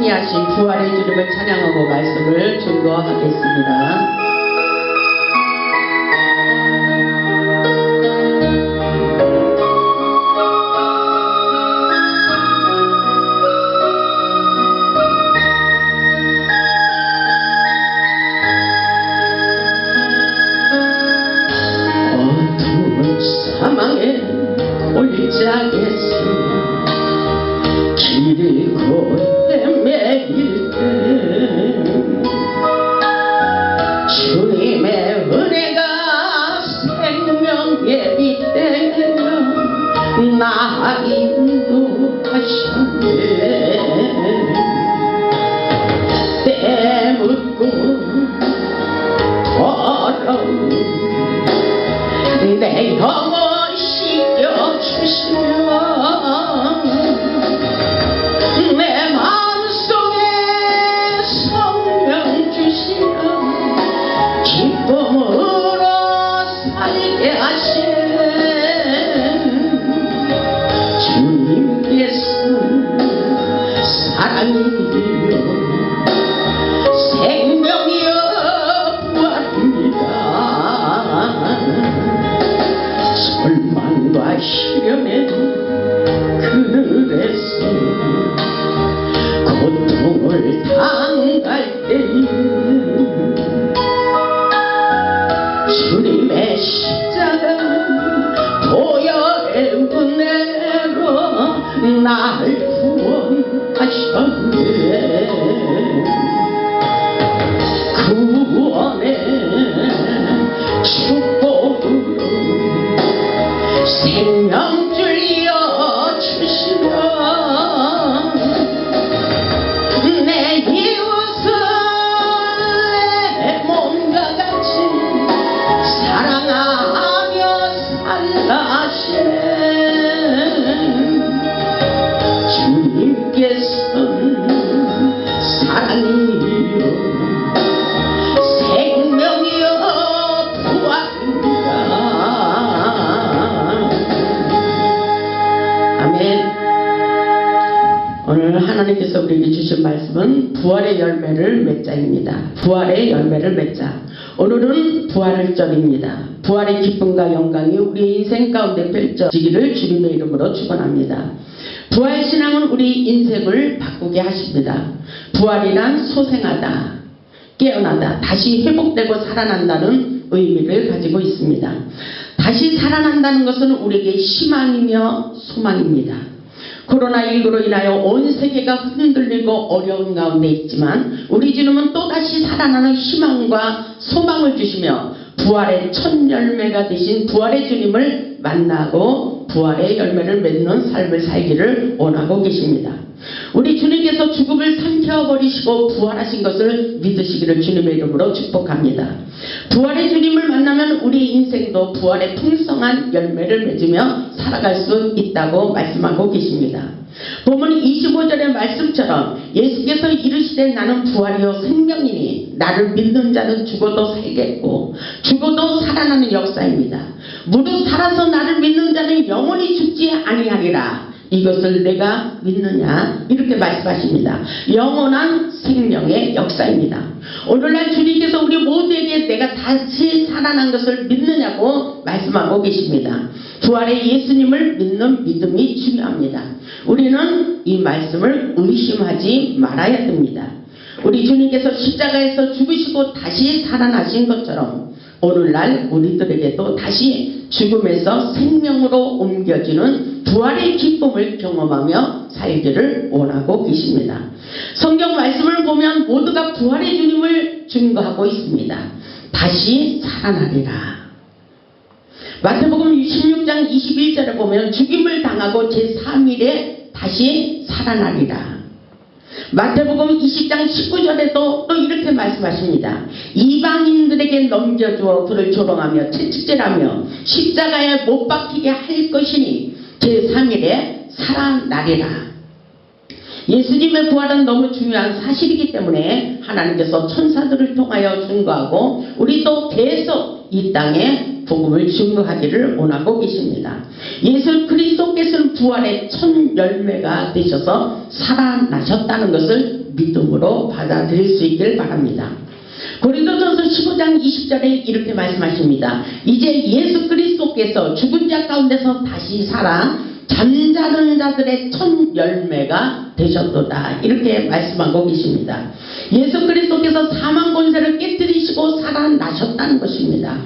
승리하신 부활의 주님을 찬양하고 말씀을 증거하겠습니다. 어두운 사망의 골짜기에서 길이 곧매일 때 주님의 은혜가 생명의 빛되며 나 인도하셨네. 때 묻고 더러운 내 영혼 씻겨주시며 내 마음속에 성령 주시며 기쁨으로 살게 하신 주님께서 사랑이요 생명이요 부활입니다. 절망과 시련의 그늘에서 고통을 당할 때에 주님의 십자가 보혈의 은혜로 나를 구원하셨네. 구원의 축복으로 생명줄 이어주시며 내 이웃을 내 몸과 같이 사랑하며 살라 하시네. 주님께서는 사랑이요 생명이요 부활입니다. 아멘. 오늘 하나님께서 우리에게 주신 말씀은 부활의 열매를 맺자입니다. 부활의 열매를 맺자. 오늘은 부활절입니다. 부활의 기쁨과 영광이 우리 인생 가운데 펼쳐지기를 주님의 이름으로 축원합니다. 부활신앙은 우리 인생을 바꾸게 하십니다. 부활이란 소생하다, 깨어나다, 다시 회복되고 살아난다는 의미를 가지고 있습니다. 다시 살아난다는 것은 우리에게 희망이며 소망입니다. 코로나19로 인하여 온 세계가 흔들리고 어려운 가운데 있지만 우리 주님은 또다시 살아나는 희망과 소망을 주시며 부활의 첫 열매가 되신 부활의 주님을 만나고 부활의 열매를 맺는 삶을 살기를 원하고 계십니다. 우리 주님께서 죽음을 삼켜버리시고 부활하신 것을 믿으시기를 주님의 이름으로 축복합니다. 부활의 주님을 만나면 우리 인생도 부활의 풍성한 열매를 맺으며 살아갈 수 있다고 말씀하고 계십니다. 본문 25절의 말씀처럼 예수께서 이르시되 나는 부활이요 생명이니 나를 믿는 자는 죽어도 살겠고 죽어도 살아나는 역사입니다. 무릇 살아서 나를 믿는 자는 영원히 죽지 아니하리라. 이것을 내가 믿느냐 이렇게 말씀하십니다. 영원한 생명의 역사입니다. 오늘날 주님께서 우리 모두에게 내가 다시 살아난 것을 믿느냐고 말씀하고 계십니다. 부활의 예수님을 믿는 믿음이 중요합니다. 우리는 이 말씀을 의심하지 말아야 됩니다. 우리 주님께서 십자가에서 죽으시고 다시 살아나신 것처럼 오늘날 우리들에게도 다시 죽음에서 생명으로 옮겨지는 부활의 기쁨을 경험하며 살기를 원하고 계십니다. 성경 말씀을 보면 모두가 부활의 주님을 증거하고 있습니다. 다시 살아나리라. 마태복음 16장 21절에 보면 죽임을 당하고 제3일에 다시 살아나리라. 마태복음 20장 19절에도 또 이렇게 말씀하십니다. 이방인들에게 넘겨주어 그를 조롱하며 채찍질하며 십자가에 못 박히게 할 것이니 제3일에 살아나리라. 예수님의 부활은 너무 중요한 사실이기 때문에 하나님께서 천사들을 통하여 증거하고 우리도 계속 이 땅에 복음을 증거하기를 원하고 계십니다. 예수 그리스도께서는 부활의 첫 열매가 되셔서 살아나셨다는 것을 믿음으로 받아들일 수 있길 바랍니다. 고린도전서 15장 20절에 이렇게 말씀하십니다. 이제 예수 그리스도께서 죽은 자 가운데서 다시 살아 잠자는 자들의 첫 열매가 되셨도다. 이렇게 말씀하고 계십니다. 예수 그리스도께서 사망 권세를 깨뜨리시고 살아나셨다는 것입니다.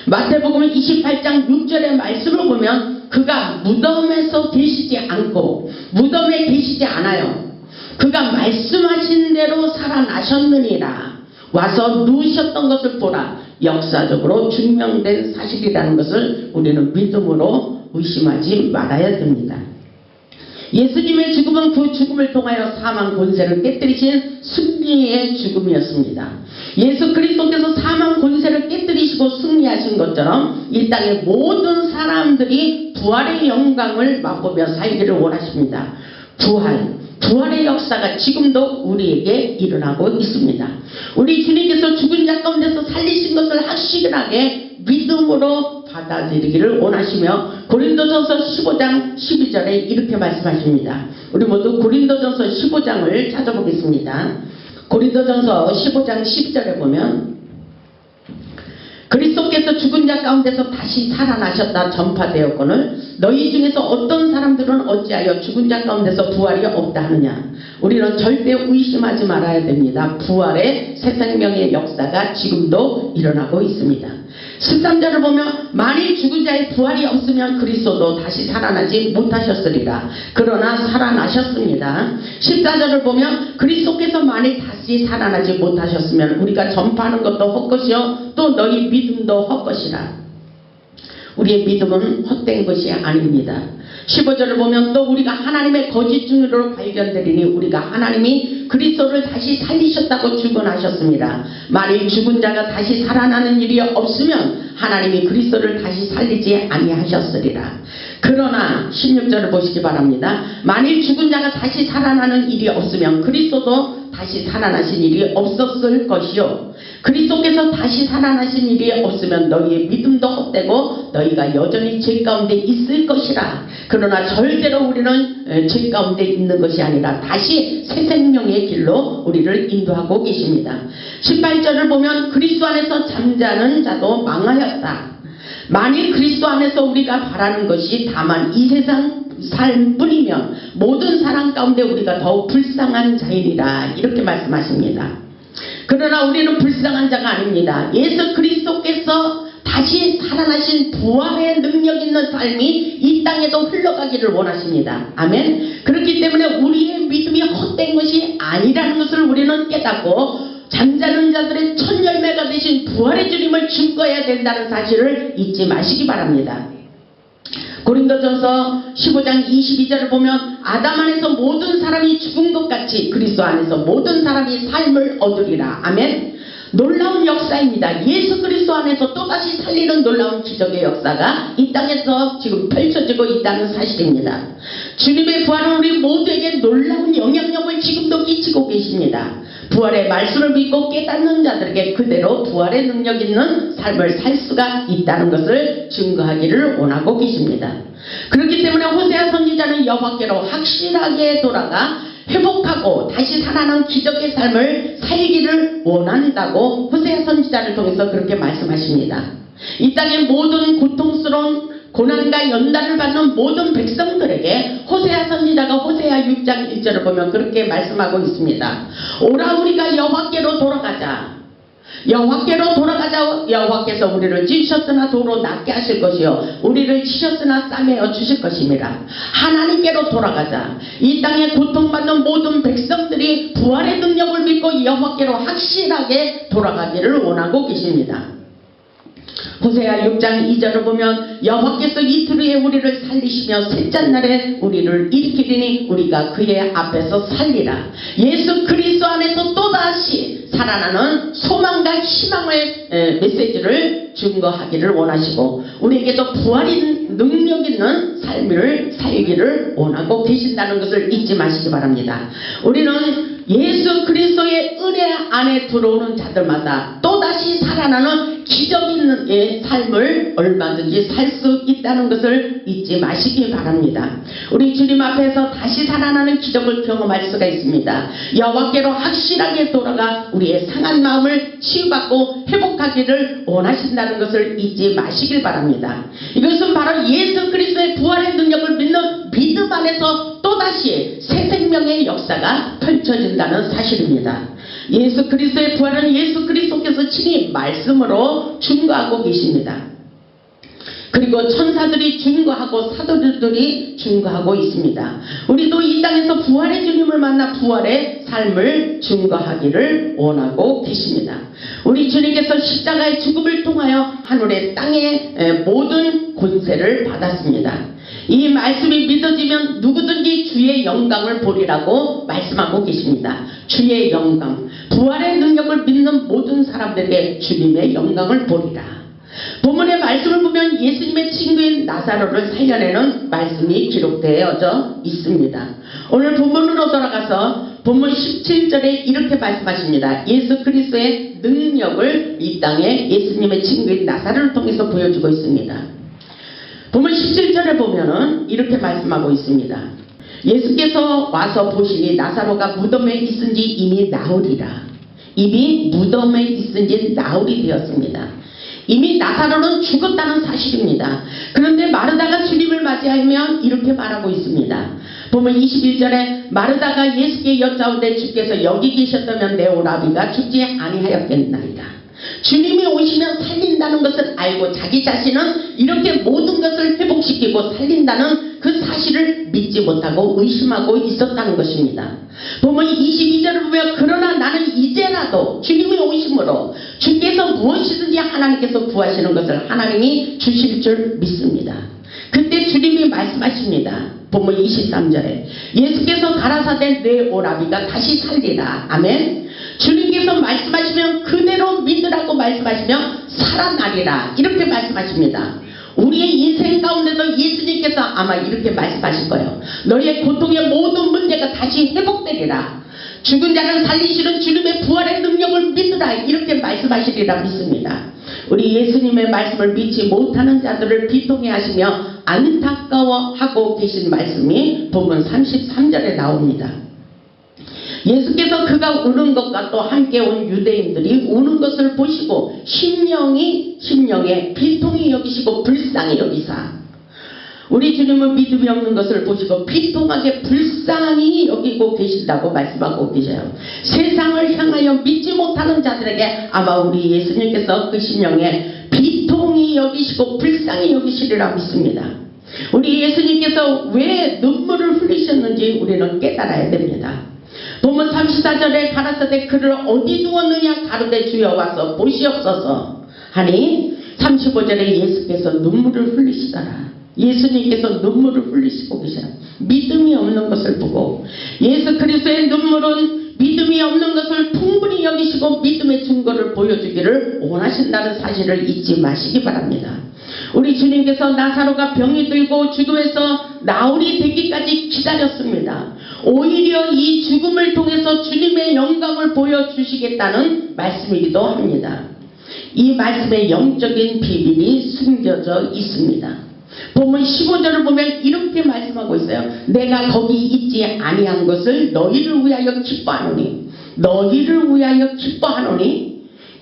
마태복음 28장 6절의 말씀을 보면 그가 무덤에서 계시지 않고 무덤에 계시지 않아요. 그가 말씀하신 대로 살아나셨느니라. 와서 누우셨던 것을 보라. 역사적으로 증명된 사실이라는 것을 우리는 믿음으로 의심하지 말아야 됩니다. 예수님의 죽음은 그 죽음을 통하여 사망 권세를 깨뜨리신 승리의 죽음이었습니다. 예수 그리스도께서 사망 권세를 깨뜨리시고 승리하신 것처럼 이 땅의 모든 사람들이 부활의 영광을 맛보며 살기를 원하십니다. 부활의 역사가 지금도 우리에게 일어나고 있습니다. 우리 주님께서 죽은 자 가운데서 살리신 것을 확실하게 믿음으로 받아들이기를 원하시며 고린도전서 15장 12절에 이렇게 말씀하십니다. 우리 모두 고린도전서 15장을 찾아보겠습니다. 고린도전서 15장 12절에 보면 그리스도께서 죽은 자 가운데서 다시 살아나셨다 전파되었거늘 너희 중에서 어떤 사람들은 어찌하여 죽은 자 가운데서 부활이 없다 하느냐. 우리는 절대 의심하지 말아야 됩니다. 부활의 새 생명의 역사가 지금도 일어나고 있습니다. 13절을 보면 만일 죽은 자의 부활이 없으면 그리스도도 다시 살아나지 못하셨으리라. 그러나 살아나셨습니다. 14절을 보면 그리스도께서 만일 다시 살아나지 못하셨으면 우리가 전파하는 것도 헛것이요 또 너희 믿음도 헛것이라. 우리의 믿음은 헛된 것이 아닙니다. 15절을 보면 또 우리가 하나님의 거짓 증인으로 발견되리니 우리가 하나님이 그리스도를 다시 살리셨다고 주권하셨습니다. 만일 죽은 자가 다시 살아나는 일이 없으면 하나님이 그리스도를 다시 살리지 아니하셨으리라. 그러나 16절을 보시기 바랍니다. 만일 죽은 자가 다시 살아나는 일이 없으면 그리스도도 다시 살아나신 일이 없었을 것이요 그리스도께서 다시 살아나신 일이 없으면 너희의 믿음도 헛되고 너희가 여전히 죄 가운데 있을 것이라. 그러나 절대로 우리는 죄 가운데 있는 것이 아니라 다시 새 생명의 길로 우리를 인도하고 계십니다. 18절을 보면 그리스도 안에서 잠자는 자도 망하였다. 만일 그리스도 안에서 우리가 바라는 것이 다만 이 세상 삶뿐이면 모든 사람 가운데 우리가 더욱 불쌍한 자이니라. 이렇게 말씀하십니다. 그러나 우리는 불쌍한 자가 아닙니다. 예수 그리스도께서 다시 살아나신 부활의 능력 있는 삶이 이 땅에도 흘러가기를 원하십니다. 아멘. 그렇기 때문에 우리의 믿음이 헛된 것이 아니라는 것을 우리는 깨닫고 잠자는 자들의 첫 열매가 되신 부활의 주님을 증거해야 된다는 사실을 잊지 마시기 바랍니다. 고린도전서 15장 22절을 보면 아담 안에서 모든 사람이 죽은 것 같이 그리스도 안에서 모든 사람이 삶을 얻으리라. 아멘. 놀라운 역사입니다. 예수 그리스도 안에서 또다시 살리는 놀라운 기적의 역사가 이 땅에서 지금 펼쳐지고 있다는 사실입니다. 주님의 부활은 우리 모두에게 놀라운 영향력을 지금도 끼치고 계십니다. 부활의 말씀을 믿고 깨닫는 자들에게 그대로 부활의 능력 있는 삶을 살 수가 있다는 것을 증거하기를 원하고 계십니다. 그렇기 때문에 호세아 선지자는 여호와께로 확실하게 돌아가 회복하고 다시 살아난 기적의 삶을 살기를 원한다고 호세아 선지자를 통해서 그렇게 말씀하십니다. 이 땅의 모든 고통스러운 고난과 연단을 받는 모든 백성들에게 호세아 선지자가 호세아 6장 1절을 보면 그렇게 말씀하고 있습니다. 오라 우리가 여호와께로 돌아가자. 여호와께로 돌아가자. 여호와께서 우리를 찢으셨으나 도로 낫게 하실 것이요 우리를 치셨으나 싸매어 주실 것입니다. 하나님께로 돌아가자. 이 땅에 고통받는 모든 백성들이 부활의 능력을 믿고 여호와께로 확실하게 돌아가기를 원하고 계십니다. 호세아 6장 2절을 보면 여호와께서 이틀 후에 우리를 살리시며 셋째 날에 우리를 일으키리니 우리가 그의 앞에서 살리라. 예수 그리스도 안에서 또다시 살아나는 소망과 희망의 메시지를 증거하기를 원하시고 우리에게도 부활인 능력 있는 삶을 살기를 원하고 계신다는 것을 잊지 마시기 바랍니다. 우리는 예수 그리스도의 은혜 안에 들어오는 자들마다 또다시 살아나는 기적 있는 삶을 얼마든지 살 수 있다는 것을 잊지 마시기 바랍니다. 우리 주님 앞에서 다시 살아나는 기적을 경험할 수가 있습니다. 여호와께로 확실하게 돌아가 우리의 상한 마음을 치유받고 회복하기를 원하신다는 것을 잊지 마시길 바랍니다. 이것은 바로 예수 그리스도의 부활의 능력을 믿는 믿음 안에서 또다시 새 생명의 역사가 펼쳐진다는 사실입니다. 예수 그리스도의 부활은 예수 그리스도께서 친히 말씀으로 증거하고 계십니다. 그리고 천사들이 증거하고 사도들이 증거하고 있습니다. 우리도 이 땅에서 부활의 주님을 만나 부활의 삶을 증거하기를 원하고 계십니다. 우리 주님께서 십자가의 죽음을 통하여 하늘의 땅의 모든 권세를 받았습니다. 이 말씀이 믿어지면 누구든지 주의 영광을 보리라고 말씀하고 계십니다. 주의 영광, 부활의 능력을 믿는 모든 사람들에게 주님의 영광을 보리라. 본문의 말씀을 보면 예수님의 친구인 나사로를 살려내는 말씀이 기록되어져 있습니다. 오늘 본문으로 돌아가서 본문 17절에 이렇게 말씀하십니다. 예수 그리스도의 능력을 이 땅에 예수님의 친구인 나사로를 통해서 보여주고 있습니다. 본문 17절에 보면은 이렇게 말씀하고 있습니다. 예수께서 와서 보시니 나사로가 무덤에 있은지 이미 나으리라. 이미 무덤에 있은지 나으리 되었습니다. 이미 나사로는 죽었다는 사실입니다. 그런데 마르다가 주님을 맞이하면 이렇게 말하고 있습니다. 보면 21절에 마르다가 예수께 여짜오되 주께서 여기 계셨다면 내 오라비가 죽지 아니하였겠나이다. 주님이 오시면 살린다는 것을 알고 자기 자신은 이렇게 모든 것을 회복시키고 살린다는 그 사실을 믿지 못하고 의심하고 있었다는 것입니다. 보면 22절을 보면 그러나 나는 이제라도 주님이 오심으로 주께서 무엇이든지 하나님께서 구하시는 것을 하나님이 주실 줄 믿습니다. 그때 주님이 말씀하십니다. 본문 23절에 예수께서 가라사대 내 오라비가 다시 살리라. 아멘. 주님께서 말씀하시면 그대로 믿으라고 말씀하시면 살아나리라. 이렇게 말씀하십니다. 우리의 인생 가운데도 예수님께서 아마 이렇게 말씀하실 거예요. 너희의 고통의 모든 문제가 다시 회복되리라. 죽은 자를 살리시는 주님의 부활의 능력을 믿으라. 이렇게 말씀하시리라 믿습니다. 우리 예수님의 말씀을 믿지 못하는 자들을 비통해 하시며 안타까워하고 계신 말씀이 본문 33절에 나옵니다. 예수께서 그가 우는 것과 또 함께 온 유대인들이 우는 것을 보시고 심령에 비통히 여기시고 불쌍히 여기사. 우리 주님은 믿음이 없는 것을 보시고 비통하게 불쌍히 여기고 계신다고 말씀하고 계셔요. 세상을 향하여 믿지 못하는 자들에게 아마 우리 예수님께서 그 심령에 비통히 여기시고 불쌍히 여기시리라 믿습니다. 우리 예수님께서 왜 눈물을 흘리셨는지 우리는 깨달아야 됩니다. 본문 34절에 가라사대 그를 어디 두었느냐 가로되 주여 와서 보시옵소서 하니 35절에 예수께서 눈물을 흘리시더라. 예수님께서 눈물을 흘리시고 계셔요. 믿음이 없는 것을 보고 예수 그리스도의 눈물은 믿음이 없는 것을 풍분히 여기시고 믿음의 증거를 보여주기를 원하신다는 사실을 잊지 마시기 바랍니다. 우리 주님께서 나사로가 병이 들고 죽음에서 나으리 되기까지 기다렸습니다. 오히려 이 죽음을 통해서 주님의 영광을 보여주시겠다는 말씀이기도 합니다. 이 말씀에 영적인 비밀이 숨겨져 있습니다. 본문 15절을 보면 이렇게 말씀하고 있어요. 내가 거기 있지 아니한 것을 너희를 위하여 기뻐하노니. 너희를 위하여 기뻐하노니.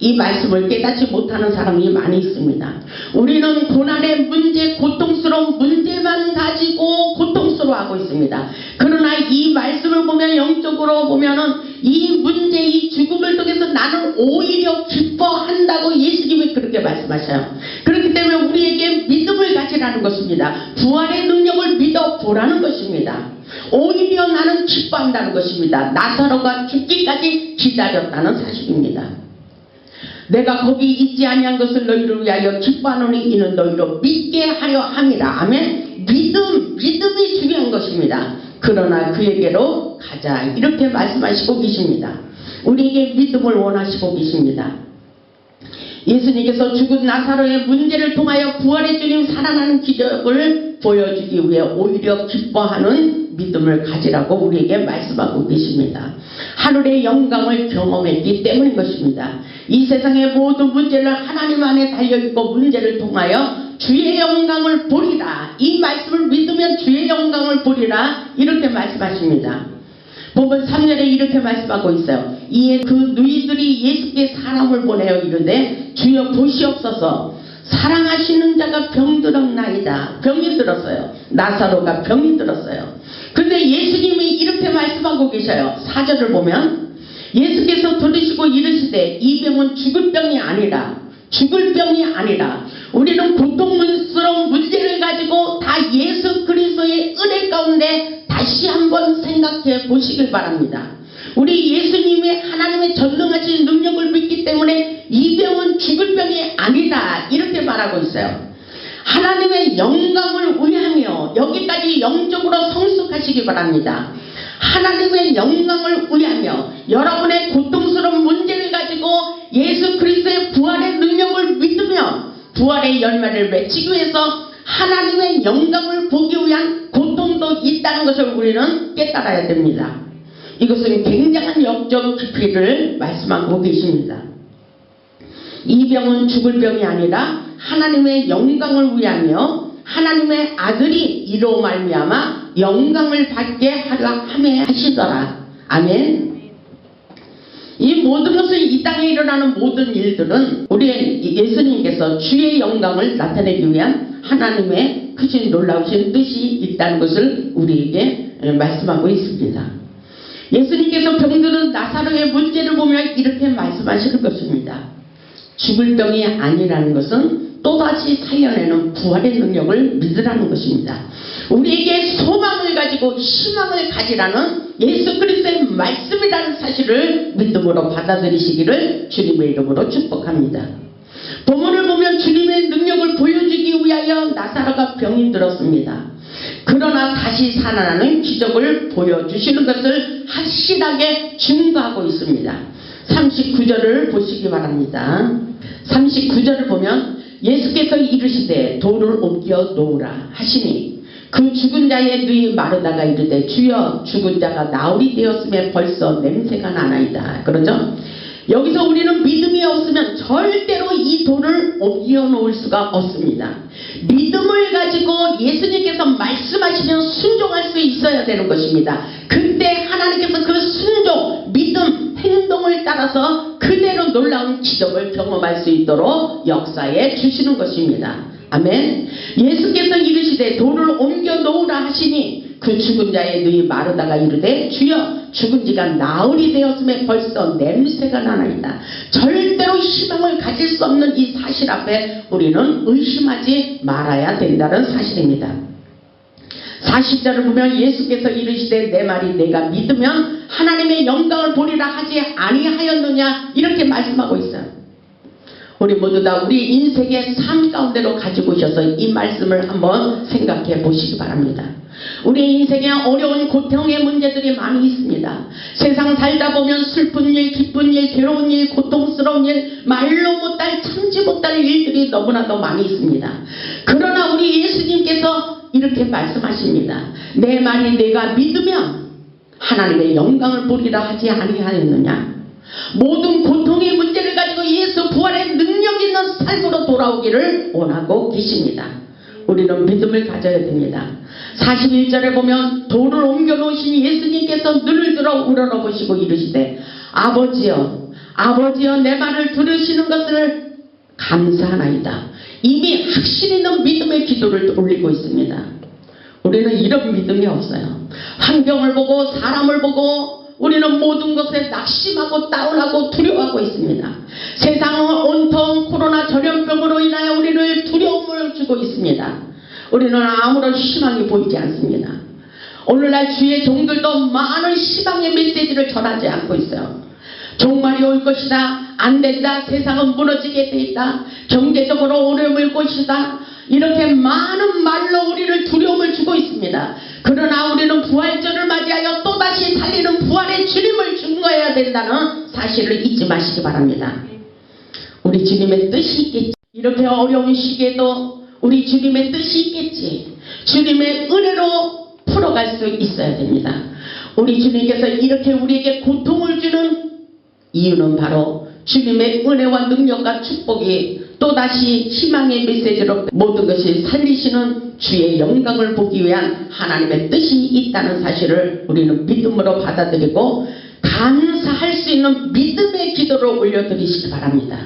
이 말씀을 깨닫지 못하는 사람이 많이 있습니다. 우리는 고난의 문제, 고통스러운 문제만 가지고 고통스러워하고 있습니다. 그러나 이 말씀을 보면 영적으로 보면은 이 문제, 이 죽음을 통해서 나는 오히려 기뻐한다고 예수님이 그렇게 말씀하셔요. 그렇기 때문에 우리에게 믿음을 가지라는 것입니다. 부활의 능력을 믿어보라는 것입니다. 오히려 나는 기뻐한다는 것입니다. 나사로가 죽기까지 기다렸다는 사실입니다. 내가 거기 있지 아니한 것을 너희를 위하여 기뻐하노니 이는 너희로 믿게 하려 함이라. 아멘. 믿음이 중요한 것입니다. 그러나 그에게로 가자. 이렇게 말씀하시고 계십니다. 우리에게 믿음을 원하시고 계십니다. 예수님께서 죽은 나사로의 문제를 통하여 부활의 주님 살아나는 기적을 보여주기 위해 오히려 기뻐하는 믿음을 가지라고 우리에게 말씀하고 계십니다. 하늘의 영광을 경험했기 때문인 것입니다. 이 세상의 모든 문제를 하나님 안에 달려있고 문제를 통하여 주의 영광을 보리라. 이 말씀을 믿으면 주의 영광을 보리라. 이렇게 말씀하십니다. 본문 3절에 이렇게 말씀하고 있어요. 이에 그 누이들이 예수께 사람을 보내어 이르되 주여 보시옵소서 사랑하시는 자가 병들었나이다. 병이 들었어요. 나사로가 병이 들었어요. 근데 예수님이 이렇게 말씀하고 계셔요. 4절을 보면 예수께서 들으시고 이르시되 이 병은 죽을 병이 아니라 우리는 고통스러운 문제를 가지고 다 예수 그리스도의 은혜 가운데 다시 한번 생각해 보시길 바랍니다. 우리 예수님의 하나님의 전능하신 능력을 믿기 때문에 이 병은 죽을 병이 아니다. 이렇게 말하고 있어요. 하나님의 영광을 위하며 여기까지 영적으로 성숙하시기 바랍니다. 하나님의 영광을 위하며 여러분의 고통스러운 문제를 가지고 예수 그리스도의 부활의 능력을 믿으며 부활의 열매를 맺히기 위해서 하나님의 영광을 보기 위한 고통도 있다는 것을 우리는 깨달아야 됩니다. 이것은 굉장한 영적 깊이를 말씀하고 계십니다. 이 병은 죽을 병이 아니라 하나님의 영광을 위하며 하나님의 아들이 이로 말미암아 영광을 받게 하려 함에 하시더라. 아멘. 이 모든 것을 이 땅에 일어나는 모든 일들은 우리 예수님께서 주의 영광을 나타내기 위한 하나님의 크신 놀라우신 뜻이 있다는 것을 우리에게 말씀하고 있습니다. 예수님께서 병드는 나사로의 문제를 보면 이렇게 말씀하시는 것입니다. 죽을 병이 아니라는 것은 또다시 살려내는 부활의 능력을 믿으라는 것입니다. 우리에게 소망을 가지고 희망을 가지라는 예수 그리스도의 말씀이라는 사실을 믿음으로 받아들이시기를 주님의 이름으로 축복합니다. 본문을 보면 주님의 능력을 보여주기 위하여 나사로가 병이 들었습니다. 그러나 다시 살아나는 기적을 보여주시는 것을 확실하게 증거하고 있습니다. 39절을 보시기 바랍니다. 39절을 보면 예수께서 이르시되 돌을 옮겨 놓으라 하시니 그 죽은 자의 눈이 마르다가 이르되 주여 죽은 자가 나흘이 되었음에 벌써 냄새가 나나이다. 그러죠? 여기서 우리는 믿음이 없으면 절대로 이 돌을 옮겨 놓을 수가 없습니다. 믿음을 가지고 예수님께서 말씀하시면 순종할 수 있어야 되는 것입니다. 그때 하나님께서 그 순종, 믿음, 행동을 따라서 그대로 놀라운 기적을 경험할 수 있도록 역사해 주시는 것입니다. 아멘. 예수께서 이르시되 돌을 옮겨 놓으라 하시니 그 죽은 자의 눈이 마르다가 이르되 주여 죽은 지가 나흘이 되었음에 벌써 냄새가 나나이다. 절대로 희망을 가질 수 없는 이 사실 앞에 우리는 의심하지 말아야 된다는 사실입니다. 40절을 보면 예수께서 이르시되 내 말이 내가 믿으면 하나님의 영광을 보리라 하지 아니하였느냐 이렇게 말씀하고 있어요. 우리 모두 다 우리 인생의 삶 가운데로 가지고 오셔서 이 말씀을 한번 생각해 보시기 바랍니다. 우리 인생에 어려운 고통의 문제들이 많이 있습니다. 세상 살다 보면 슬픈 일, 기쁜 일, 괴로운 일, 고통스러운 일, 말로 못할 참지 못할 일들이 너무나도 많이 있습니다. 그러나 우리 예수님께서 이렇게 말씀하십니다. 내 말이 내가 믿으면 하나님의 영광을 보리라 하지 아니하였느냐. 모든 고통의 문제를 가지고 예수 부활의 능력 있는 삶으로 돌아오기를 원하고 계십니다. 우리는 믿음을 가져야 됩니다. 41절에 보면 돌을 옮겨 놓으신 예수님께서 눈을 들어 우러러보시고 이르시되 아버지여 내 말을 들으시는 것을 감사하나이다. 이미 확신 있는 믿음의 기도를 올리고 있습니다. 우리는 이런 믿음이 없어요. 환경을 보고 사람을 보고 우리는 모든 것에 낙심하고 다운하고 두려워하고 있습니다. 세상은 온통 코로나 전염병으로 인하여 우리를 두려움을 주고 있습니다. 우리는 아무런 희망이 보이지 않습니다. 오늘날 주의 종들도 많은 희망의 메시지를 전하지 않고 있어요. 종말이 올 것이다. 안 된다. 세상은 무너지게 돼 있다. 경제적으로 어려움을 것이다. 이렇게 많은 말로 우리를 두려움을 주고 있습니다. 그러나 우리는 부활절을 맞이하여 또다시 살리는 부활의 주님을 증거해야 된다는 사실을 잊지 마시기 바랍니다. 우리 주님의 뜻이 있겠지. 이렇게 어려운 시기에도 우리 주님의 뜻이 있겠지. 주님의 은혜로 풀어갈 수 있어야 됩니다. 우리 주님께서 이렇게 우리에게 고통을 주는 이유는 바로 주님의 은혜와 능력과 축복이 또다시 희망의 메시지로 모든 것이 살리시는 주의 영광을 보기 위한 하나님의 뜻이 있다는 사실을 우리는 믿음으로 받아들이고 감사할 수 있는 믿음의 기도를 올려드리시기 바랍니다.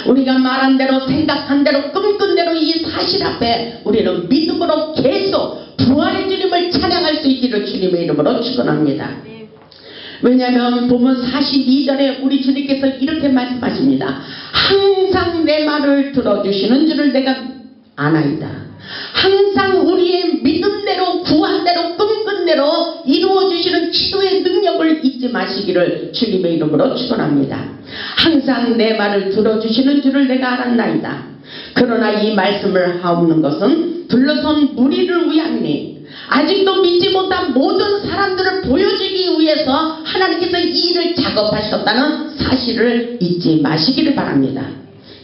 우리가 말한 대로 생각한 대로 꿈꾼 대로 이 사실 앞에 우리는 믿음으로 계속 부활의 주님을 찬양할 수 있기를 주님의 이름으로 축원합니다. 왜냐하면 보면 42절에 우리 주님께서 이렇게 말씀하십니다. 항상 내 말을 들어주시는 줄을 내가 아나이다. 항상 우리의 믿음대로 구한대로 꿈꾼대로 이루어주시는 기도의 능력을 잊지 마시기를 주님의 이름으로 축원합니다. 항상 내 말을 들어주시는 줄을 내가 알았나이다. 그러나 이 말씀을 하옵는 것은 둘러선 무리를 위함이니 아직도 믿지 못한 모든 사람들을 보여주기 위해서 하나님께서 이 일을 작업하셨다는 사실을 잊지 마시기를 바랍니다.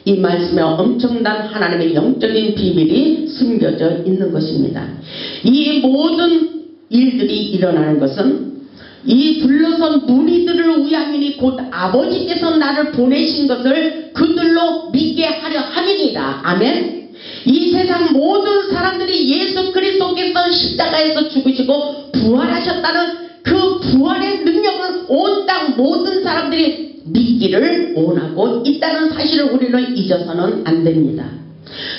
이 말씀에 엄청난 하나님의 영적인 비밀이 숨겨져 있는 것입니다. 이 모든 일들이 일어나는 것은 이 둘러선 무리들을 위함이니 곧 아버지께서 나를 보내신 것을 그들로 믿게 하려 함이니라. 아멘. 이 세상 모든 사람들이 예수 그리스도께서 십자가에서 죽으시고 부활하셨다는 그 부활의 능력을 온 땅 모든 사람들이 믿기를 원하고 있다는 사실을 우리는 잊어서는 안 됩니다.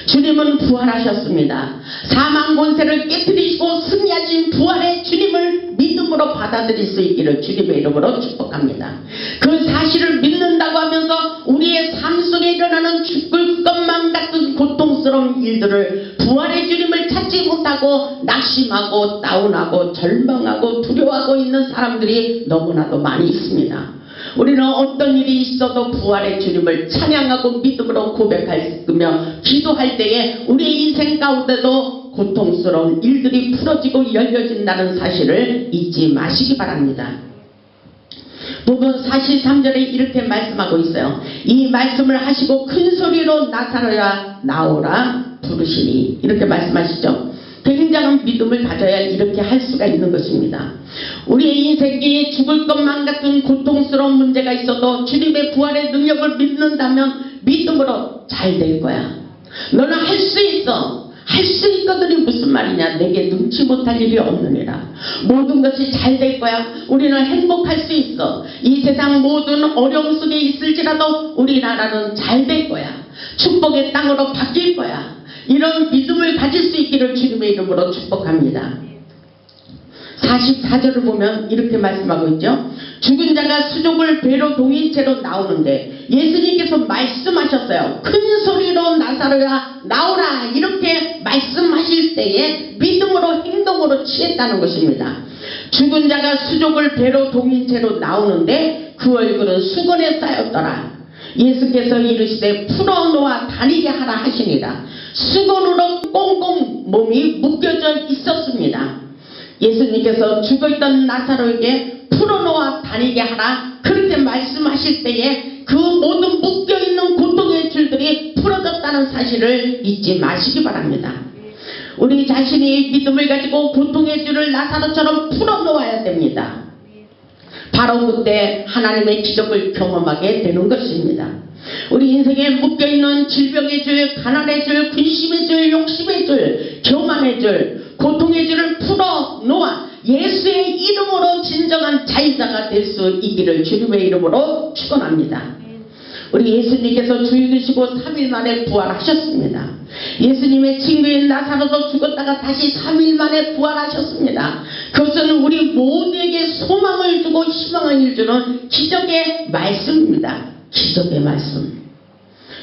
주님은 부활하셨습니다. 사망 권세를 깨뜨리시고 승리하신 부활의 주님을 믿음으로 받아들일 수 있기를 주님의 이름으로 축복합니다. 그 사실을 믿는다고 하면서 우리의 삶 속에 일어나는 죽을 것만 같은 고통스러운 일들을 부활의 주님을 찾지 못하고 낙심하고 다운하고 절망하고 두려워하고 있는 사람들이 너무나도 많이 있습니다. 우리는 어떤 일이 있어도 부활의 주님을 찬양하고 믿음으로 고백하며 기도할 때에 우리의 인생 가운데도 고통스러운 일들이 풀어지고 열려진다는 사실을 잊지 마시기 바랍니다. 부분 43절에 이렇게 말씀하고 있어요. 이 말씀을 하시고 큰 소리로 나사로야 나오라 부르시니 이렇게 말씀하시죠. 굉장한 믿음을 가져야 이렇게 할 수가 있는 것입니다. 우리의 인생에 죽을 것만 같은 고통스러운 문제가 있어도 주님의 부활의 능력을 믿는다면 믿음으로 잘 될 거야. 너는 할 수 있어. 할 수 있거든이 무슨 말이냐. 내게 능치 못할 일이 없느니라. 모든 것이 잘 될 거야. 우리는 행복할 수 있어. 이 세상 모든 어려움 속에 있을지라도 우리나라는 잘 될 거야. 축복의 땅으로 바뀔 거야. 이런 믿음을 가질 수 있기를 주님의 이름으로 축복합니다. 44절을 보면 이렇게 말씀하고 있죠. 죽은 자가 수족을 배로 동인 채로 나오는데 예수님께서 말씀하셨어요. 큰 소리로 나사로야 나오라 이렇게 말씀하실 때에 믿음으로 행동으로 취했다는 것입니다. 죽은 자가 수족을 배로 동인 채로 나오는데 그 얼굴은 수건에 쌓였더라. 예수께서 이르시되 풀어놓아 다니게 하라 하시니라. 수건으로 꽁꽁 몸이 묶여져 있었습니다. 예수님께서 죽어있던 나사로에게 풀어놓아 다니게 하라 그렇게 말씀하실 때에 그 모든 묶여있는 고통의 줄들이 풀어졌다는 사실을 잊지 마시기 바랍니다. 우리 자신이 믿음을 가지고 고통의 줄을 나사로처럼 풀어놓아야 됩니다. 바로 그때 하나님의 기적을 경험하게 되는 것입니다. 우리 인생에 묶여있는 질병의 줄, 가난의 줄, 근심의 줄, 욕심의 줄, 교만의 줄, 고통의 줄을 풀어놓아 예수의 이름으로 진정한 자유자가 될 수 있기를 주님의 이름으로 축원합니다. 우리 예수님께서 주유 드시고 3일 만에 부활하셨습니다. 예수님의 친구인 나사로도 죽었다가 다시 3일 만에 부활하셨습니다. 그것은 우리 모두에게 소망을 주고 희망을 주는 기적의 말씀입니다. 기적의 말씀.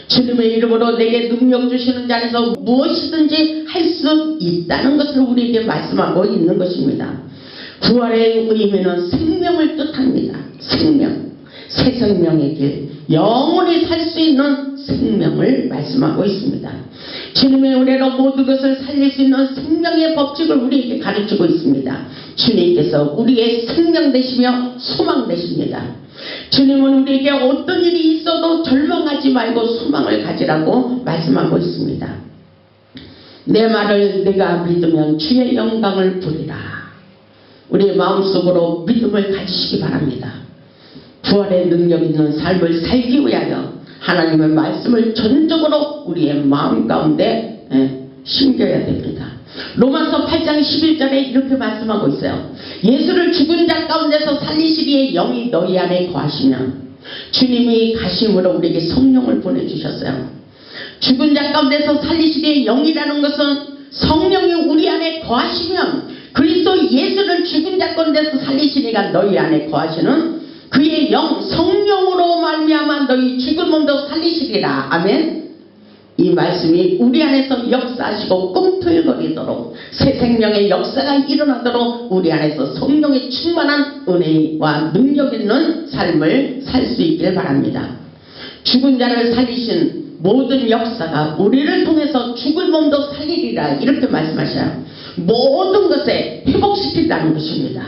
주님의 이름으로 내게 능력 주시는 자리에서 무엇이든지 할 수 있다는 것을 우리에게 말씀하고 있는 것입니다. 부활의 의미는 생명을 뜻합니다. 생명. 새 생명의 길. 영원히 살 수 있는 생명을 말씀하고 있습니다. 주님의 은혜로 모든 것을 살릴 수 있는 생명의 법칙을 우리에게 가르치고 있습니다. 주님께서 우리의 생명 되시며 소망 되십니다. 주님은 우리에게 어떤 일이 있어도 절망하지 말고 소망을 가지라고 말씀하고 있습니다. 내 말을 내가 믿으면 주의 영광을 부리라. 우리의 마음속으로 믿음을 가지시기 바랍니다. 부활의 능력 있는 삶을 살기 위하여 하나님의 말씀을 전적으로 우리의 마음 가운데 심겨야 됩니다. 로마서 8장 11절에 이렇게 말씀하고 있어요. 예수를 죽은 자 가운데서 살리시기에 영이 너희 안에 거하시면, 주님이 가심으로 우리에게 성령을 보내주셨어요. 죽은 자 가운데서 살리시기에 영이라는 것은 성령이 우리 안에 거하시면, 그리스도 예수를 죽은 자 가운데서 살리시니까 너희 안에 거하시는 그의 영 성령으로 말미암아 너희 죽은 몸도 살리시리라. 아멘. 이 말씀이 우리 안에서 역사하시고 꿈틀거리도록 새 생명의 역사가 일어나도록 우리 안에서 성령의 충만한 은혜와 능력 있는 삶을 살 수 있길 바랍니다. 죽은 자를 살리신 모든 역사가 우리를 통해서 죽을 몸도 살리리라 이렇게 말씀하셔요. 모든 것에 회복시킨다는 것입니다.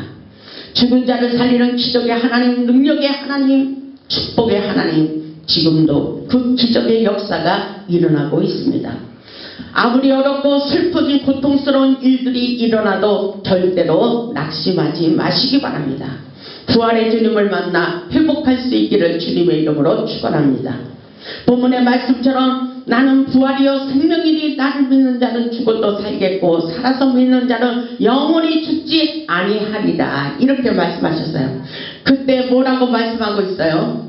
죽은 자를 살리는 기적의 하나님, 능력의 하나님, 축복의 하나님, 지금도 그 기적의 역사가 일어나고 있습니다. 아무리 어렵고 슬프고 고통스러운 일들이 일어나도 절대로 낙심하지 마시기 바랍니다. 부활의 주님을 만나 회복할 수 있기를 주님의 이름으로 축원합니다. 본문의 말씀처럼 나는 부활이요 생명이니 나를 믿는 자는 죽어도 살겠고 살아서 믿는 자는 영원히 죽지 아니하리라 이렇게 말씀하셨어요. 그때 뭐라고 말씀하고 있어요?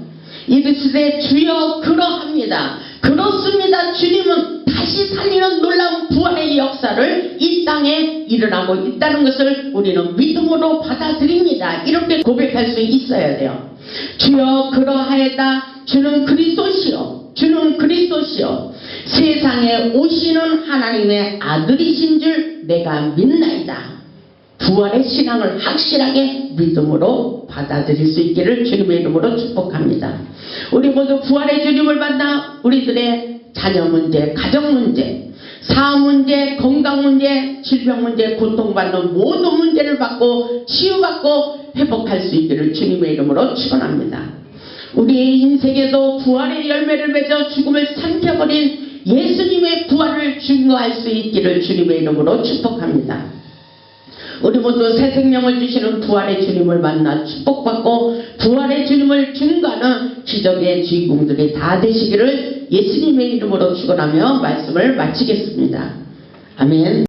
이르시되 주여 그러합니다. 그렇습니다. 주님은 다시 살리는 놀라운 부활의 역사를 이 땅에 일어나고 있다는 것을 우리는 믿음으로 받아들입니다. 이렇게 고백할 수 있어야 돼요. 주여 그러하에다 주는 그리스도시요 주는 그리스도시요 세상에 오시는 하나님의 아들이신 줄 내가 믿나이다. 부활의 신앙을 확실하게 믿음으로 받아들일 수 있기를 주님의 이름으로 축복합니다. 우리 모두 부활의 주님을 만나 우리들의 자녀 문제, 가정 문제, 사업 문제, 건강 문제, 질병 문제, 고통받는 모든 문제를 받고 치유받고 회복할 수 있기를 주님의 이름으로 축원합니다. 우리의 인생에도 부활의 열매를 맺어 죽음을 삼켜버린 예수님의 부활을 증거할 수 있기를 주님의 이름으로 축복합니다. 우리 모두 새 생명을 주시는 부활의 주님을 만나 축복받고 부활의 주님을 증거하는 기적의 주인공들이 다 되시기를 예수님의 이름으로 축원하며 말씀을 마치겠습니다. 아멘.